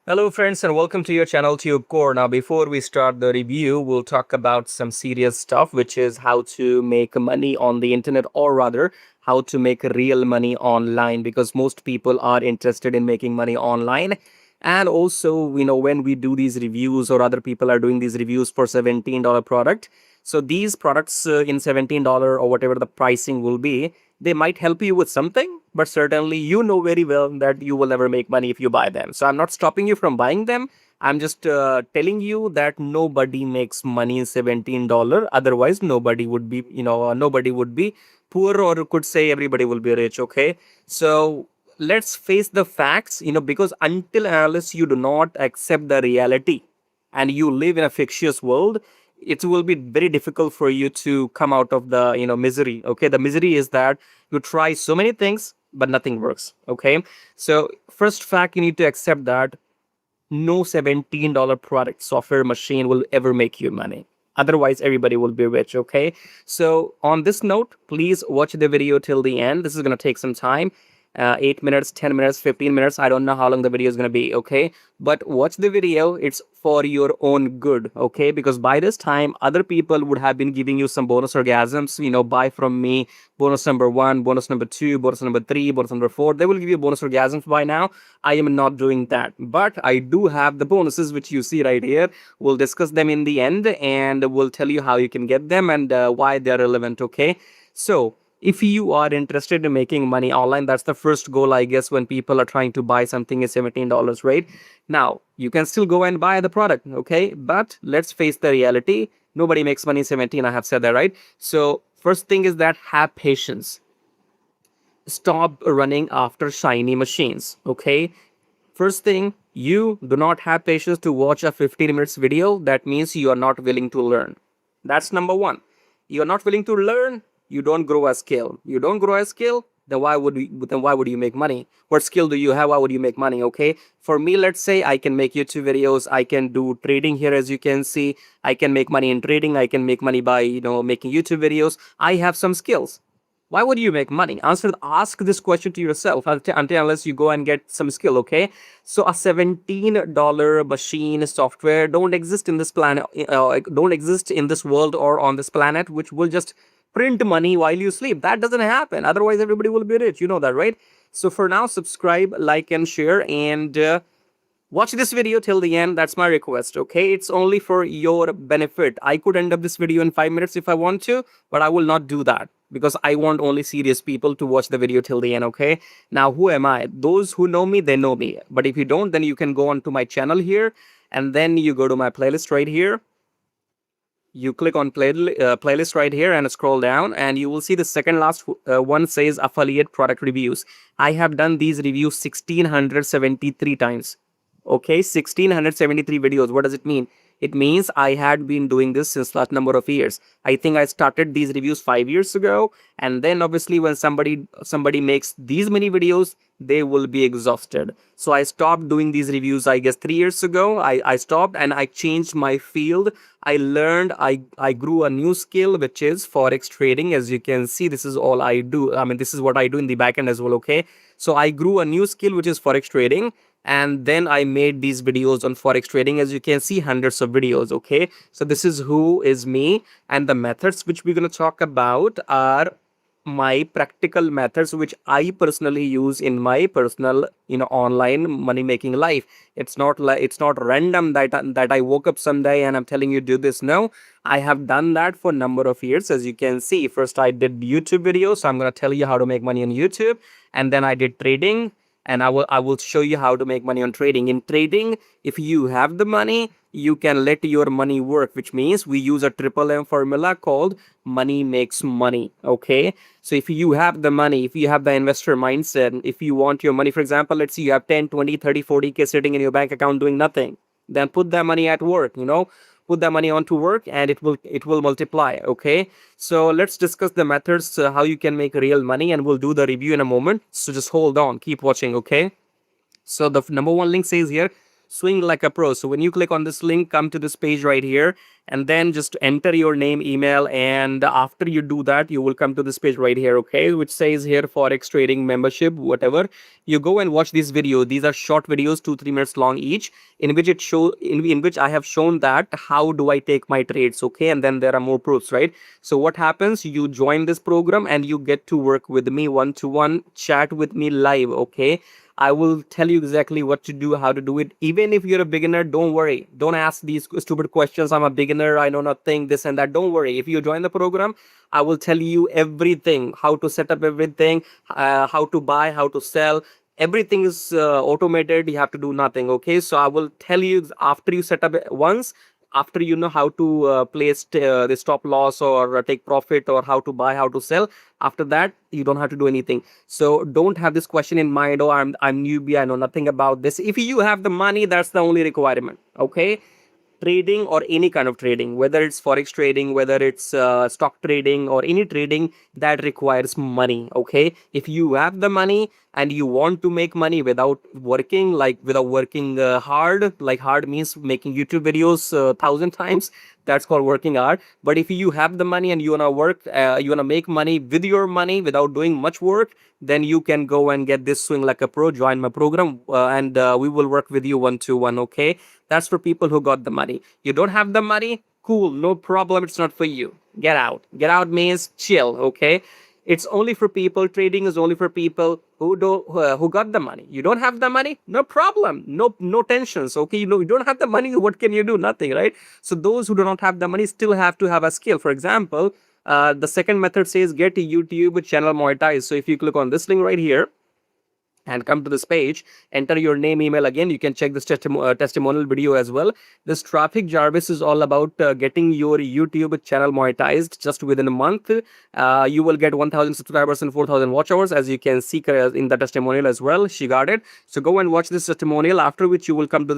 Hello friends and welcome to your channel TubeCore. Now before we start the review, we'll talk about some serious stuff, which is how to make money on the internet, or rather how to make real money online, because most people are interested in making money online. And also, when we do these reviews or other people are doing these reviews for $17 product, so these products in $17 or whatever the pricing will be, they might help you with something, but certainly you know very well that you will never make money if you buy them. So I'm not stopping you from buying them. I'm just telling you that nobody makes money in $17. Otherwise, nobody would be poor, or could say everybody will be rich. Okay. So let's face the facts, because until and unless you do not accept the reality and you live in a fictitious world, it will be very difficult for you to come out of the misery. Okay, the misery is that you try so many things but nothing works. Okay, so first fact, you need to accept that no $17 product software machine will ever make you money. Otherwise everybody will be rich. Okay, so on this note, please watch the video till the end. This is going to take some time, 8 minutes, 10 minutes, 15 minutes. I don't know how long the video is going to be. Okay, but watch the video. It's for your own good. Okay, because by this time other people would have been giving you some bonus orgasms. Buy from me, bonus number 1, bonus number 2, bonus number 3, bonus number 4. They will give you bonus orgasms by now. I am not doing that, but I do have the bonuses which you see right here. We'll discuss them in the end and we'll tell you how you can get them and why they're relevant. Okay, so if you are interested in making money online, that's the first goal, I guess, when people are trying to buy something at $17, right? Now, you can still go and buy the product, okay? But let's face the reality. Nobody makes money 17. I have said that, right? So first thing is that have patience. Stop running after shiny machines, okay? First thing, you do not have patience to watch a 15 minutes video. That means you are not willing to learn. That's number one. You are not willing to learn, you don't grow a skill. You don't grow a skill, then why would you make money? What skill do you have? Why would you make money? Okay. For me, let's say I can make YouTube videos, I can do trading here, as you can see. I can make money in trading, I can make money by making YouTube videos. I have some skills. Why would you make money? Ask this question to yourself until unless you go and get some skill. Okay, so a $17 machine software don't exist in this planet, don't exist in this world or on this planet, which will just print money while you sleep. That doesn't happen. Otherwise everybody will be rich. You know that, right? So for now, subscribe, like, and share, and watch this video till the end. That's my request. Okay, it's only for your benefit. I could end up this video in 5 minutes if I want to, but I will not do that because I want only serious people to watch the video till the end. Okay, now who am I? Those who know me, they know me, but if you don't, then you can go on to my channel here, and then you go to my playlist right here. You click on playlist right here and scroll down, and you will see the second last one says affiliate product reviews. I have done these reviews 1673 times. Okay, 1673 videos. What does it mean? It means I had been doing this since last number of years. I think I started these reviews 5 years ago, and then obviously when somebody makes these many videos, they will be exhausted. So I stopped doing these reviews, I guess 3 years ago. I stopped and I changed my field. I learned, I grew a new skill, which is forex trading. As you can see, this is all I do. I mean, this is what I do in the backend as well. Okay, so I grew a new skill, which is forex trading, and then I made these videos on forex trading. As you can see, hundreds of videos. Okay, so this is who is me, and the methods which we're going to talk about are my practical methods which I personally use in my personal online money making life. It's not random that I woke up someday and I'm telling you do this. No, I have done that for a number of years. As you can see, first I did YouTube videos, so I'm going to tell you how to make money on YouTube, and then I did trading, and I will show you how to make money on trading. In trading, if you have the money, you can let your money work, which means we use a triple M formula called money makes money. Okay, so if you have the money, if you have the investor mindset, if you want your money, for example, let's say you have 10, 20, 30, 40K sitting in your bank account doing nothing, then put that money at work. Put that money onto work and it will multiply. Okay, so let's discuss the methods, how you can make real money, and we'll do the review in a moment. So just hold on, keep watching. Okay, so the number one link says here, swing like a pro. So when you click on this link, come to this page right here, and then just enter your name, email, and after you do that, you will come to this page right here, okay, which says here forex trading membership, whatever. You go and watch this video. These are short videos, 2-3 minutes long each, in which in which I have shown that how do I take my trades, okay, and then there are more proofs, right? So what happens, you join this program and you get to work with me one to one, chat with me live, okay. I will tell you exactly what to do, how to do it. Even if you're a beginner, don't worry. Don't ask these stupid questions. I'm a beginner, I know nothing, this and that. Don't worry. If you join the program, I will tell you everything, how to set up everything, how to buy, how to sell. Everything is automated. You have to do nothing. Okay. So I will tell you after you set up it once, after you know how to place the stop loss or take profit, or how to buy, how to sell, after that you don't have to do anything. So don't have this question in mind, oh, I'm newbie, I know nothing about this. If you have the money, that's the only requirement, okay. Trading or any kind of trading, whether it's forex trading, whether it's stock trading or any trading that requires money, okay. If you have the money and you want to make money without working, like without working hard, like hard means making YouTube videos 1,000 times, that's called working hard. But if you have the money and you want to work, you want to make money with your money without doing much work, then you can go and get this swing like a pro, join my program, and we will work with you one to one, okay. That's for people who got the money. You don't have the money, cool, no problem, it's not for you. Get out. Get out means chill, okay. It's only for people, trading is only for people who got the money. You don't have the money, no problem, no tensions, okay. You don't have the money, what can you do? Nothing, right? So those who do not have the money still have to have a skill. For example, the second method says get a YouTube channel monetized. So if you click on this link right here and come to this page, enter your name, email. Again, you can check this testimonial video as well. This Traffic Jarvis is all about getting your YouTube channel monetized just within a month. You will get 1,000 subscribers and 4,000 watch hours, as you can see in the testimonial as well. She got it. So go and watch this testimonial, after which you will come to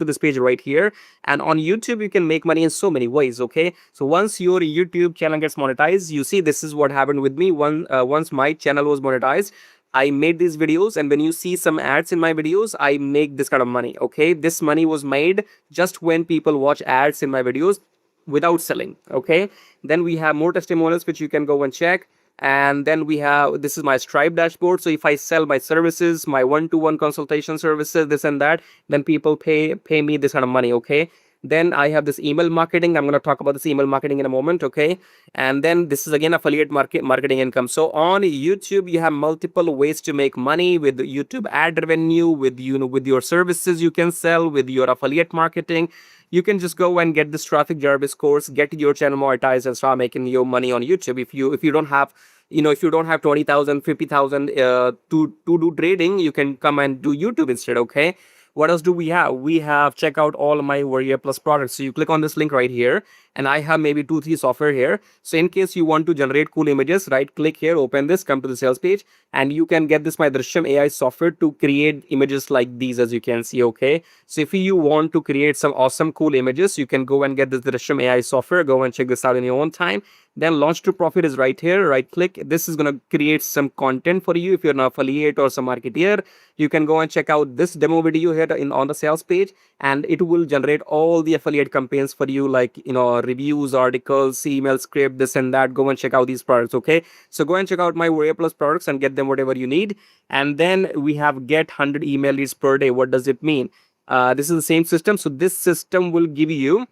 this page right here. And on YouTube, you can make money in so many ways, okay. So once your YouTube channel gets monetized, you see this is what happened with me. Once my channel was monetized, I made these videos, and when you see some ads in my videos, I make this kind of money, okay. This money was made just when people watch ads in my videos without selling, okay. Then we have more testimonials which you can go and check. And then we have, this is my Stripe dashboard. So if I sell my services, my one-to-one consultation services, this and that, then people pay me this kind of money, okay. Then I have this email marketing. I'm going to talk about this email marketing in a moment, okay. And then this is again affiliate marketing income. So on YouTube, you have multiple ways to make money with YouTube ad revenue, with with your services you can sell, with your affiliate marketing. You can just go and get this Traffic Jarvis course, get your channel monetized, and start making your money on YouTube. If you don't have, if you don't have 20,000, 50,000 to do trading, you can come and do YouTube instead, okay. What else do we have? We have check out all my Warrior Plus products. So you click on this link right here, and I have maybe 2-3 software here. So in case you want to generate cool images, right click here, open this, come to the sales page, and you can get this my Drishyam AI software to create images like these, as you can see, okay. So if you want to create some awesome cool images, you can go and get this Drishyam AI software. Go and check this out in your own time. Then launch to profit is right here, right click. This is going to create some content for you. If you're an affiliate or some marketeer, you can go and check out this demo video here on the sales page, and it will generate all the affiliate campaigns for you, like reviews, articles, email script, this and that. Go and check out these products, okay. So go and check out my Warrior Plus products and get them whatever you need. And then we have get 100 email leads per day. What does it mean? This is the same system. So this system will give you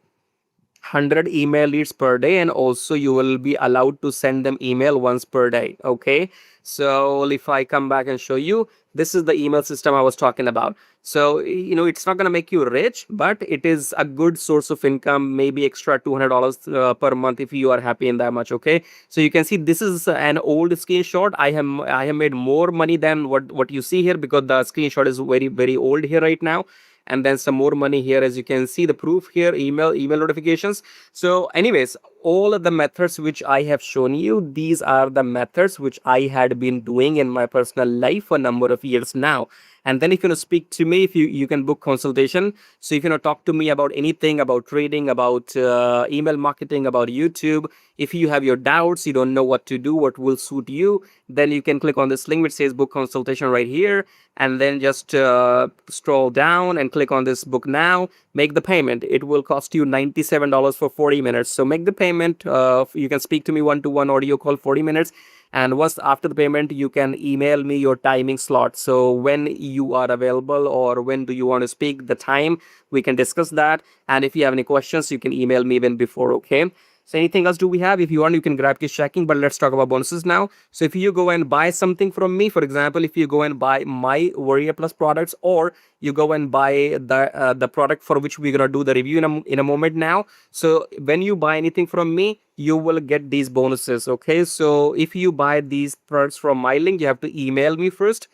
100 email leads per day, and also you will be allowed to send them email once per day, okay. So if I come back and show you, this is the email system I was talking about. So it's not going to make you rich, but it is a good source of income, maybe extra $200 per month if you are happy in that much, okay. So you can see this is an old screenshot. I have made more money than what you see here, because the screenshot is very, very old here right now. And then some more money here, as you can see the proof here, email notifications. So anyways, all of the methods which I have shown you, these are the methods which I had been doing in my personal life for a number of years now. And then if you want to speak to me, if you can book consultation. So if you want to talk to me about anything, about trading, about email marketing, about YouTube, if you have your doubts, you don't know what to do, what will suit you, then you can click on this link which says book consultation right here, and then just scroll down and click on this book now. Make the payment. It will cost you $97 for 40 minutes. So make the payment. You can speak to me one-to-one audio call 40 minutes. And once after the payment, you can email me your timing slot. So when you are available or when do you want to speak, the time, we can discuss that. And if you have any questions, you can email me even before, okay? So anything else do we have? If you want, you can grab cash checking, but let's talk about bonuses now. So if you go and buy something from me, for example, if you go and buy my Warrior Plus products, or you go and buy the product for which we're gonna do the review in a moment now. So when you buy anything from me, you will get these bonuses, okay? So if you buy these products from my link, you have to email me first.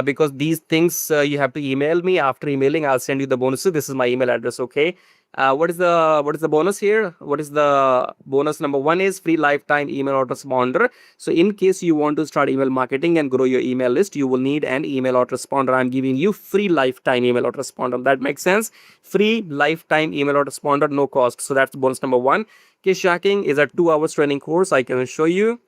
Because these things you have to email me. After emailing, I'll send you the bonuses. This is my email address, okay? What is the bonus here? What is the bonus? Number one is free lifetime email autoresponder. So in case you want to start email marketing and grow your email list, you will need an email autoresponder. I'm giving you free lifetime email autoresponder. That makes sense. Free lifetime email autoresponder, no cost. So that's bonus number one. Case tracking is a 2 hours training course. I can show you.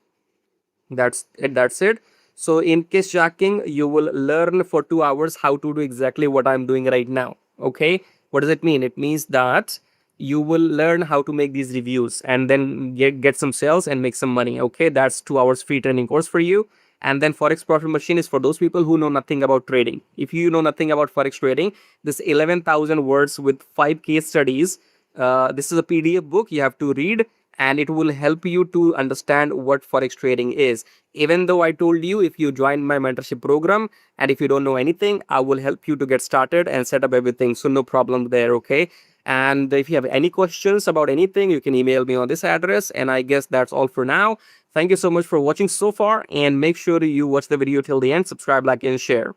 That's it. So in case tracking, you will learn for 2 hours how to do exactly what I'm doing right now, okay? What does it mean? It means that you will learn how to make these reviews and then get some sales and make some money, okay? That's 2 hours free training course for you. And then Forex Profit Machine is for those people who know nothing about trading. If you know nothing about Forex trading, this 11,000 words with 5 case studies, this is a PDF book you have to read, and it will help you to understand what Forex trading is. Even though I told you, if you join my mentorship program and if you don't know anything, I will help you to get started and set up everything. So no problem there, okay? And if you have any questions about anything, you can email me on this address. And I guess that's all for now. Thank you so much for watching so far, and make sure you watch the video till the end. Subscribe, like, and share.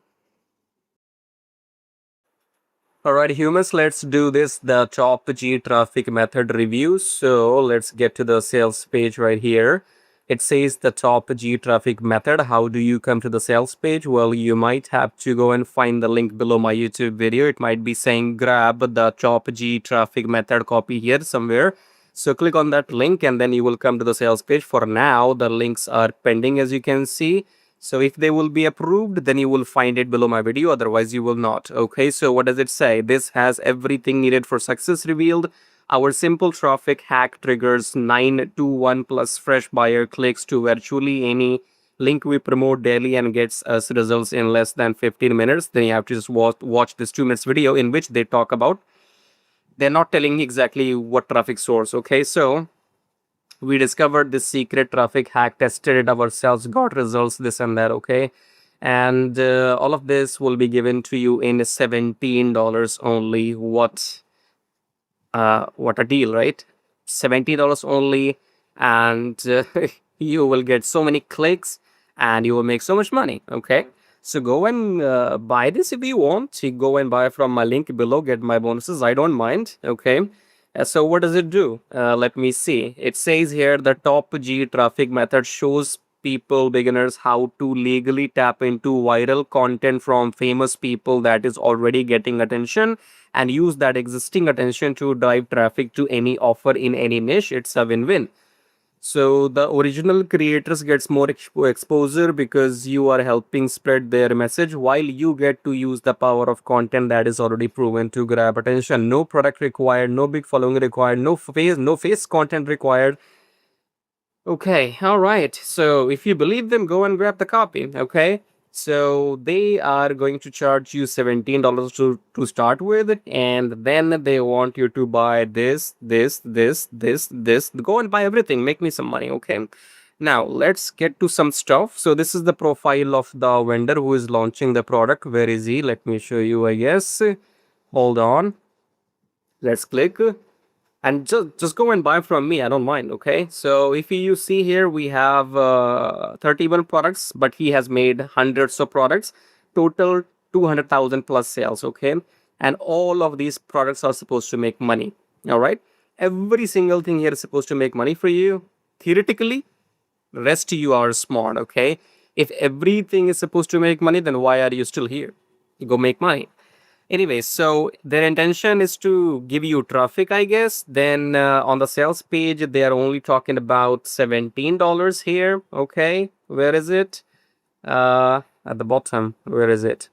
Alright, humans, let's do this, the top G traffic method review. So let's get to the sales page right here. It says the top G traffic method. How do you come to the sales page? Well, you might have to go and find the link below my YouTube video. It might be saying grab the top G traffic method copy here somewhere. So click on that link and then you will come to the sales page. For now, the links are pending, as you can see. So if they will be approved, then you will find it below my video. Otherwise, you will not. Okay, so what does it say? This has everything needed for success revealed. Our simple traffic hack triggers 9 to 1 plus fresh buyer clicks to virtually any link we promote daily and gets us results in less than 15 minutes. Then you have to just watch this 2 minutes video in which they talk about. They're not telling exactly what traffic source. Okay, so we discovered this secret traffic hack, tested it ourselves, got results, this and that, okay? And all of this will be given to you in $17 only. What a deal, right? $70 only, and you will get so many clicks and you will make so much money, okay? So go and buy this if you want. You go and buy from my link below, get my bonuses. I don't mind, okay? So what does it do? Let me see. It says here the top G traffic method shows people, beginners, how to legally tap into viral content from famous people that is already getting attention and use that existing attention to drive traffic to any offer in any niche. It's a win-win. So the original creators gets more exposure because you are helping spread their message, while you get to use the power of content that is already proven to grab attention. No product required, no big following required, no face content required. Okay, all right. So if you believe them, go and grab the copy. Okay. So they are going to charge you $17 to start with, and then they want you to buy this. Go and buy everything. Make me some money. Okay. Now let's get to some stuff. So this is the profile of the vendor who is launching the product. Where is he? Let me show you, I guess. Hold on. Let's click. And just go and buy from me. I don't mind. Okay, so if you see here, we have 31 products, but he has made hundreds of products, total 200,000 plus sales. Okay, and all of these products are supposed to make money. All right, every single thing here is supposed to make money for you theoretically. Rest you are smart. Okay, if everything is supposed to make money, then why are you still here? Go make money. Anyway, so their intention is to give you traffic, I guess. Then on the sales page, they are only talking about $17 here. Okay, where is it? At the bottom, where is it?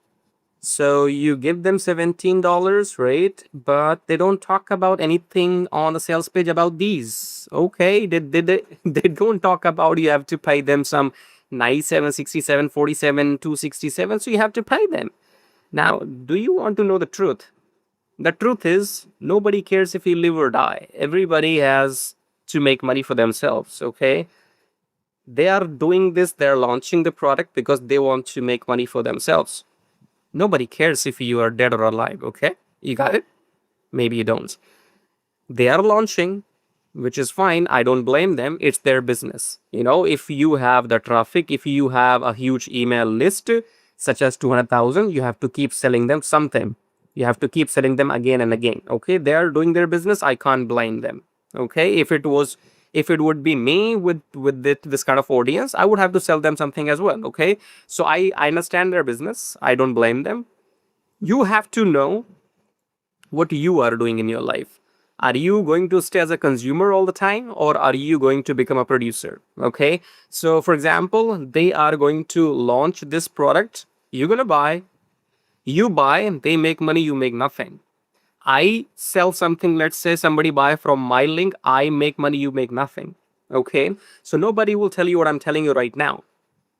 So you give them $17, right? But they don't talk about anything on the sales page about these. Okay, they don't talk about you have to pay them some 97, 67, 47, 267. So you have to pay them. Now, do you want to know the truth? The truth is, nobody cares if you live or die. Everybody has to make money for themselves, okay? They are doing this, they're launching the product because they want to make money for themselves. Nobody cares if you are dead or alive, okay? You got it? Maybe you don't. They are launching, which is fine. I don't blame them. It's their business. If you have the traffic, if you have a huge email list, such as 200,000, you have to keep selling them something. You have to keep selling them again and again. Okay. They are doing their business. I can't blame them. Okay. If it would be me with this kind of audience, I would have to sell them something as well. Okay. So I understand their business. I don't blame them. You have to know what you are doing in your life. Are you going to stay as a consumer all the time, or are you going to become a producer? Okay. So, for example, they are going to launch this product. You're going to buy, you buy, and they make money, you make nothing. I sell something, let's say somebody buy from my link, I make money, you make nothing. Okay. So, nobody will tell you what I'm telling you right now,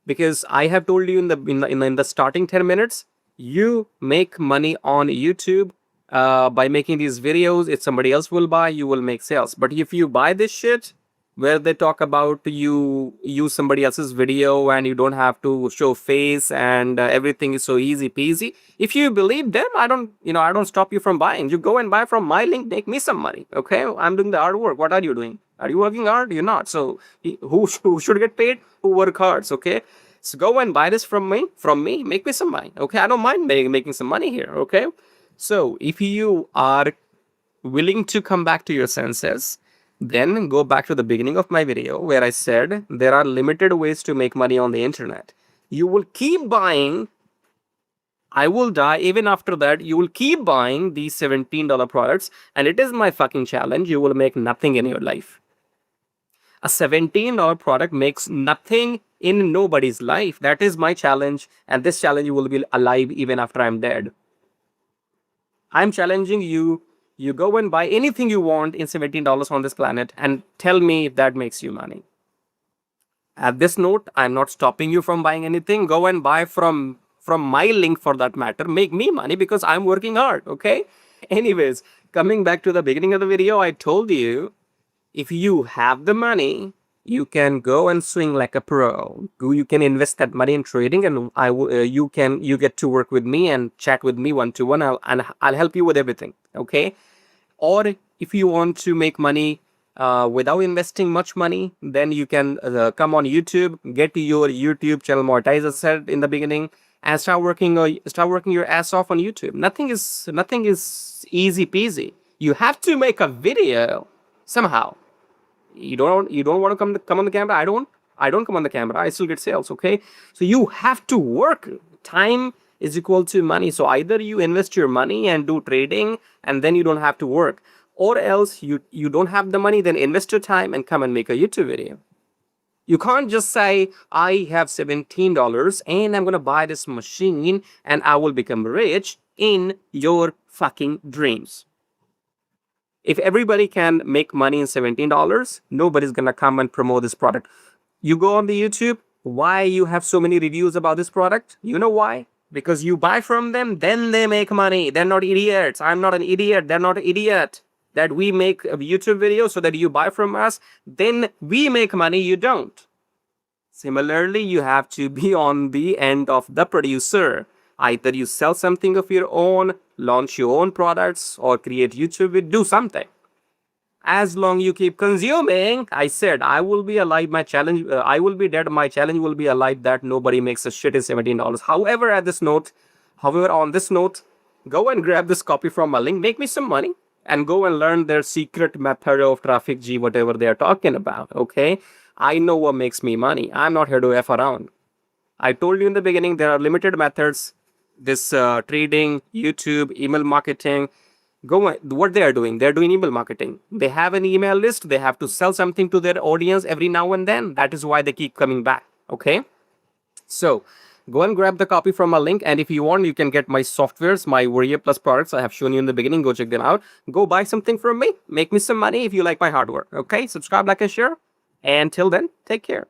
because I have told you in the starting 10 minutes, you make money on YouTube by making these videos. If somebody else will buy, you will make sales. But if you buy this shit where they talk about you use somebody else's video and you don't have to show face and everything is so easy peasy, if you believe them, I don't stop you from buying. You go and buy from my link, make me some money. Okay, I'm doing the hard work. What are you doing? Are you working hard? You're not. So who should get paid? Who work hard? Okay. So go and buy this from me, make me some money. Okay. I don't mind making some money here. Okay. So if you are willing to come back to your senses, then go back to the beginning of my video where I said there are limited ways to make money on the internet. You will keep buying. I will die. Even after that, you will keep buying these $17 products. And it is my fucking challenge. You will make nothing in your life. A $17 product makes nothing in nobody's life. That is my challenge. And this challenge will be alive even after I'm dead. I'm challenging you. You go and buy anything you want in $17 on this planet and tell me if that makes you money. At this note, I'm not stopping you from buying anything. Go and buy from my link for that matter. Make me money because I'm working hard. Okay. Anyways, coming back to the beginning of the video, I told you if you have the money, you can go and swing like a pro. You can invest that money in trading, and you get to work with me and chat with me one-to-one. I'll help you with everything. Okay. Or if you want to make money without investing much money, then you can come on YouTube, get your YouTube channel monetized, as I said in the beginning, and start working your ass off on YouTube. Nothing is easy peasy. You have to make a video somehow. You don't want to come on the camera. I don't come on the camera. I still get sales. Okay, so you have to work. Time is equal to money. So either you invest your money and do trading, and then you don't have to work, or else you don't have the money, then invest your time and come and make a YouTube video. You can't just say, I have $17 and I'm going to buy this machine and I will become rich in your fucking dreams. If everybody can make money in $17, nobody's going to come and promote this product. You go on the YouTube, why you have so many reviews about this product? You know why? Because you buy from them, then they make money. They're not idiots. I'm not an idiot. They're not an idiot. That we make a YouTube video so that you buy from us, then we make money, you don't. Similarly, you have to be on the end of the producer. Either you sell something of your own, launch your own products, or create YouTube video, do something. As long you keep consuming, I said, I will be alive, my challenge, I will be dead, my challenge will be alive that nobody makes a shit in $17. However, on this note, go and grab this copy from my link, make me some money, and go and learn their secret method of traffic G, whatever they are talking about, okay? I know what makes me money. I'm not here to F around. I told you in the beginning, there are limited methods. this trading, YouTube, email marketing. What they are doing, they're doing email marketing. They have an email list, they have to sell something to their audience every now and then. That is why they keep coming back. Okay, so go and grab the copy from my link, and if you want, you can get my softwares, my Warrior Plus products I have shown you in the beginning. Go check them out. Go buy something from me, make me some money if you like my hard work. Okay, subscribe, like, and share, and till then, take care.